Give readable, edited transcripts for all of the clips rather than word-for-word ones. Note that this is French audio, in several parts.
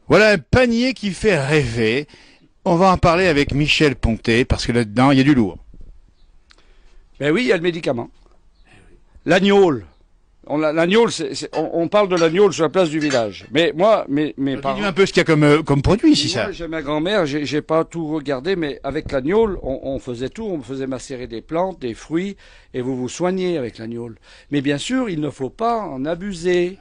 Voilà un panier qui fait rêver. On va en parler avec Michel Pontet parce que là-dedans, il y a du lourd. Ben oui, il y a le médicament. L'agnole. L'agnole, on parle de l'agnole sur la place du village. Mais moi, mes parents... Dis-nous un peu ce qu'il y a comme produit ici, ça. Moi, j'ai ma grand-mère, j'ai pas tout regardé, mais avec l'agnole, on faisait tout. On faisait macérer des plantes, des fruits, et vous vous soignez avec l'agnole. Mais bien sûr, il ne faut pas en abuser.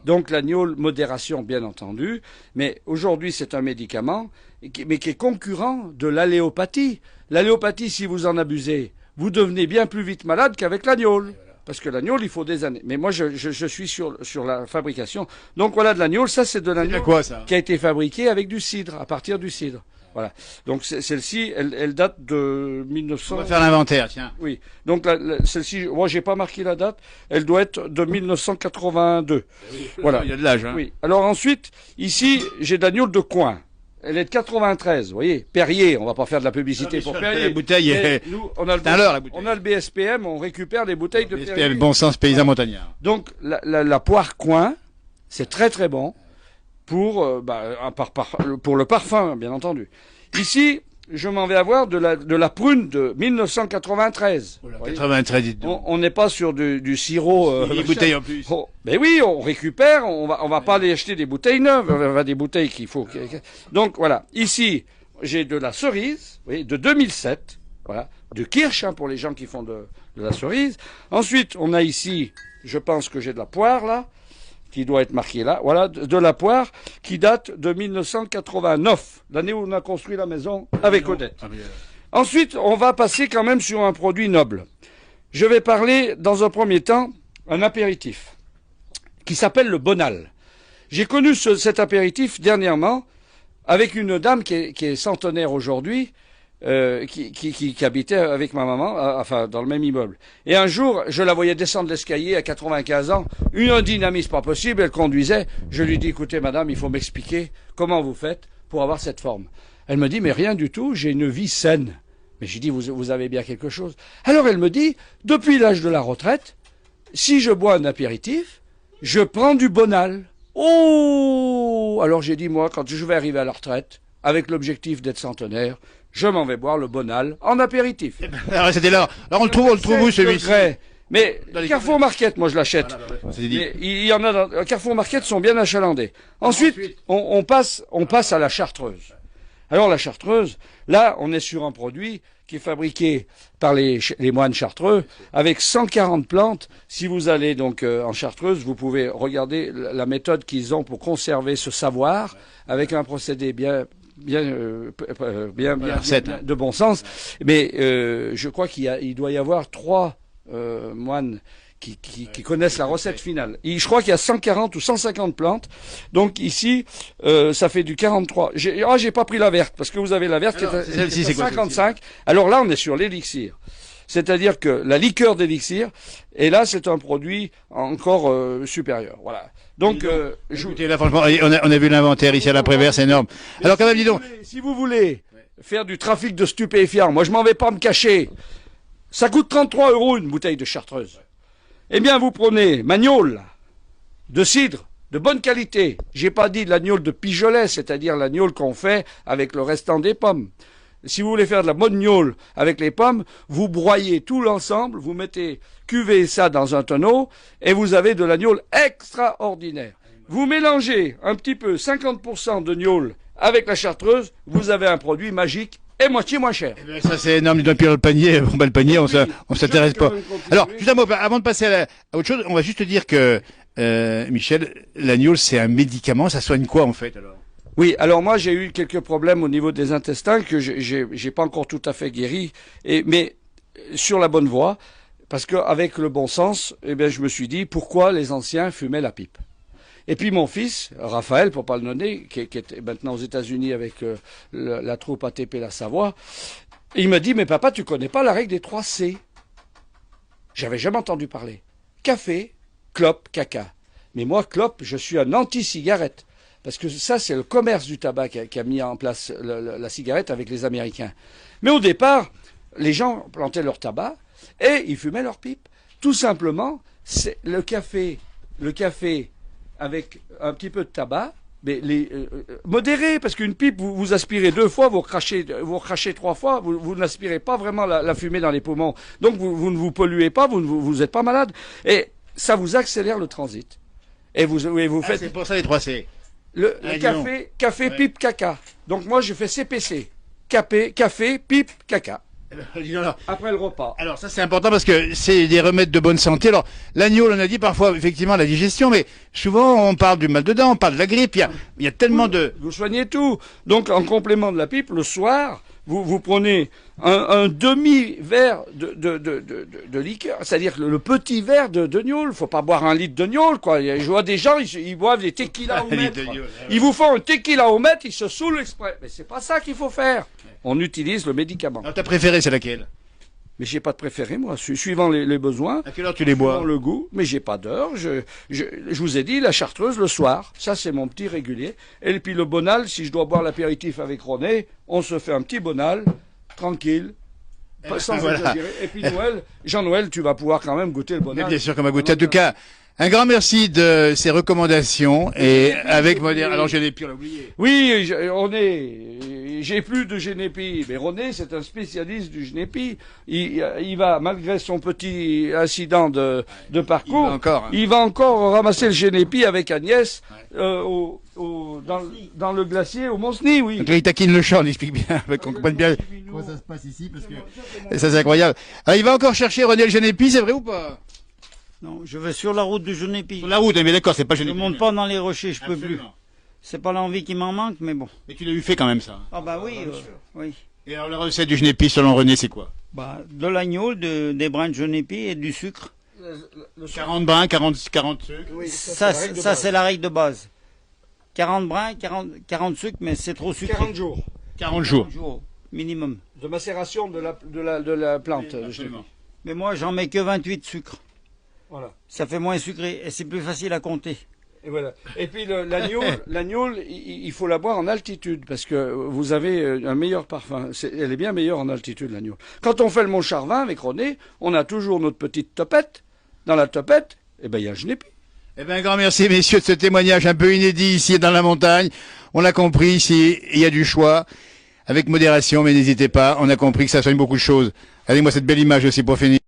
Donc l'agnole, modération, bien entendu. Mais aujourd'hui, c'est un médicament, mais qui est concurrent de l'alléopathie. L'alléopathie, si vous en abusez, vous devenez bien plus vite malade qu'avec l'agnole. Parce que l'agnole, il faut des années. Mais moi, je suis sur la fabrication. Donc voilà de l'agnole. Ça, c'est de l'agnole qui a été fabriqué avec du cidre, à partir du cidre. Voilà. Donc celle-ci, elle date de 1900. On va faire l'inventaire, tiens. Oui. Donc celle-ci, moi, j'ai pas marqué la date. Elle doit être de 1982. Oui, voilà. Il y a de l'âge. Hein. Oui. Alors ensuite, ici, j'ai de l'agnole de coin. Elle est de 93, vous voyez. Perrier, on va pas faire de la publicité pour Perrier. La bouteille est... Nous, on a le BSPM, on récupère des bouteilles de Perrier. Bon sens paysan montagnard. Donc, la poire coin, c'est très très bon pour, pour le parfum, bien entendu. Ici, je m'en vais avoir de la prune de 1993. 93, dites-donc. On n'est pas sur du sirop. Des bouteilles en plus. Oh, ben oui, on récupère, on va pas aller acheter des bouteilles neuves, on va des bouteilles qu'il faut. Donc voilà, ici, j'ai de la cerise, oui, de 2007, voilà, de Kirsch, hein, pour les gens qui font de la cerise. Ensuite, on a ici, je pense que j'ai de la poire, là, qui doit être marquée là, voilà, de la poire, qui date de 1989, l'année où on a construit la maison avec Odette. Ensuite, on va passer quand même sur un produit noble. Je vais parler, dans un premier temps, un apéritif qui s'appelle le Bonal. J'ai connu cet apéritif dernièrement avec une dame qui est centenaire aujourd'hui, qui habitait avec ma maman, enfin dans le même immeuble. Et un jour, je la voyais descendre l'escalier à 95 ans, un dynamisme pas possible, elle conduisait. Je lui dis, écoutez madame, il faut m'expliquer comment vous faites pour avoir cette forme. Elle me dit, mais rien du tout, j'ai une vie saine. Mais j'ai dit, vous avez bien quelque chose. Alors elle me dit, depuis l'âge de la retraite, si je bois un apéritif, je prends du Bonal. Oh! Alors j'ai dit, moi, quand je vais arriver à la retraite, avec l'objectif d'être centenaire, je m'en vais boire le Bonal en apéritif. Alors c'était là. Alors on le trouve où celui-ci? Mais Carrefour Market, moi je l'achète. Voilà, il y en a dans Carrefour Market, sont bien achalandés. Ensuite, on passe à la chartreuse. Alors la chartreuse, là, on est sur un produit qui est fabriqué par les moines chartreux avec 140 plantes. Si vous allez donc en chartreuse, vous pouvez regarder la méthode qu'ils ont pour conserver ce savoir avec un procédé bien de bon sens. Mais je crois qu'il doit y avoir 3 moines qui connaissent la recette finale. Et je crois qu'il y a 140 ou 150 plantes. Donc ici, ça fait du 43. J'ai pas pris la verte, parce que vous avez la verte qui est à 55. Alors là, on est sur l'élixir. C'est-à-dire que la liqueur d'élixir, et là, c'est un produit encore supérieur. Voilà. Donc, écoutez, là, franchement, on a vu l'inventaire ici à la Prévert, c'est énorme. Alors, quand même, dis donc. Si vous voulez faire du trafic de stupéfiants, moi, je m'en vais pas me cacher. Ça coûte 33 € une bouteille de chartreuse. Eh bien, vous prenez Magnole, de cidre, de bonne qualité. J'ai pas dit de l'agneau de pigelet, c'est-à-dire l'agneau qu'on fait avec le restant des pommes. Si vous voulez faire de la bonne gnôle avec les pommes, vous broyez tout l'ensemble, vous cuvez ça dans un tonneau, et vous avez de la gnôle extraordinaire. Vous mélangez un petit peu 50% de gnôle avec la chartreuse, vous avez un produit magique et moitié moins cher. Eh bien, ça c'est énorme, d'un pire le panier, bon, le panier, on s'intéresse pas. Alors, juste un mot, avant de passer à autre chose, on va juste dire que, Michel, l'agneau c'est un médicament, ça soigne quoi en fait alors? Oui, alors moi j'ai eu quelques problèmes au niveau des intestins que j'ai pas encore tout à fait guéri, mais sur la bonne voie, parce qu'avec le bon sens, eh bien je me suis dit pourquoi les anciens fumaient la pipe. Et puis mon fils, Raphaël, pour pas le nommer, qui est maintenant aux États-Unis avec la troupe ATP La Savoie, il me dit, mais papa, tu connais pas la règle des 3 C? J'avais jamais entendu parler. Café, clope, caca. Mais moi, clope, je suis un anti-cigarette. Parce que ça, c'est le commerce du tabac qui a mis en place la cigarette avec les Américains. Mais au départ, les gens plantaient leur tabac et ils fumaient leur pipe. Tout simplement, c'est le café avec un petit peu de tabac, mais modéré, parce qu'une pipe, vous aspirez 2 fois, vous recrachez 3 fois, vous n'aspirez pas vraiment la fumée dans les poumons. Donc vous ne vous polluez pas, vous êtes pas malade. Et ça vous accélère le transit. Et vous faites... C'est pour ça les 3 C. Le café, Ouais. pipe, caca. Donc moi, je fais CPC. Café, pipe, caca. Après le repas. Alors ça c'est important parce que c'est des remèdes de bonne santé. Alors l'agneau, on a dit parfois effectivement la digestion, mais souvent on parle du mal de dents, on parle de la grippe. Il y a tellement de... Vous soignez tout. Donc en complément de la pipe, le soir, vous prenez un demi-verre de liqueur, c'est-à-dire le petit verre de gnôle. Faut pas boire 1 litre de gnôle, quoi. Je vois des gens, ils boivent des tequilas au mètre. Ils vous font un tequila au mètre, ils se saoulent exprès. Mais c'est pas ça qu'il faut faire. On utilise le médicament. Alors ta préférée c'est laquelle? Mais j'ai pas de préféré, moi, suivant les besoins. À quelle heure tu les bois? Suivant le goût, mais j'ai pas d'heure. Je vous ai dit, la chartreuse le soir. Ça, c'est mon petit régulier. Et puis le bonal, si je dois boire l'apéritif avec René, on se fait un petit bonal, tranquille, sans voilà. exagérer. Et puis Noël, Jean-Noël, tu vas pouvoir quand même goûter le bonal. Mais bien sûr qu'on va goûter. En tout cas, un grand merci de ces recommandations et avec modération. Alors je n'ai plus oublié. Oui, j'ai plus de génépi. Mais René, c'est un spécialiste du génépi. Il va, malgré son petit incident de parcours, il va encore ramasser le génépi avec Agnès dans le glacier au Mont-Cenis, oui. Donc là, il taquine le champ, il explique bien, qu'on comprenne bien comment ça se passe ici, parce que ça c'est incroyable. Alors, il va encore chercher René le Genépi, c'est vrai ou pas? Non, je vais sur la route du Genépi. Sur la route, mais d'accord, c'est pas Je Genépi. monte pas dans les rochers, je peux Absolument. plus. C'est pas l'envie qui m'en manque, mais bon. Mais tu l'as eu fait quand même ça. Ah bah oui, oui. Et alors la recette du Genépi selon René, c'est quoi? Bah, de l'agneau, des brins de Genépi et du sucre. 40 brins, 40 sucres. Oui, Ça, c'est la règle de base. 40 brins, 40 sucres, mais c'est trop sucré. 40 jours 40 jours. 40 jours, minimum. de macération de la plante. Absolument. Mais moi, j'en mets que 28 sucres. Voilà. Ça fait moins sucré et c'est plus facile à compter. Et voilà. Et puis l'agneau, il faut la boire en altitude parce que vous avez un meilleur parfum. Elle est bien meilleure en altitude, l'agneau. Quand on fait le Mont Charvin avec René, on a toujours notre petite topette. Dans la topette, eh ben il y a le Genépi. Eh bien, un grand merci, messieurs, de ce témoignage un peu inédit ici dans la montagne. On l'a compris, ici, il y a du choix. Avec modération, mais n'hésitez pas. On a compris que ça soigne beaucoup de choses. Allez, moi, cette belle image aussi pour finir.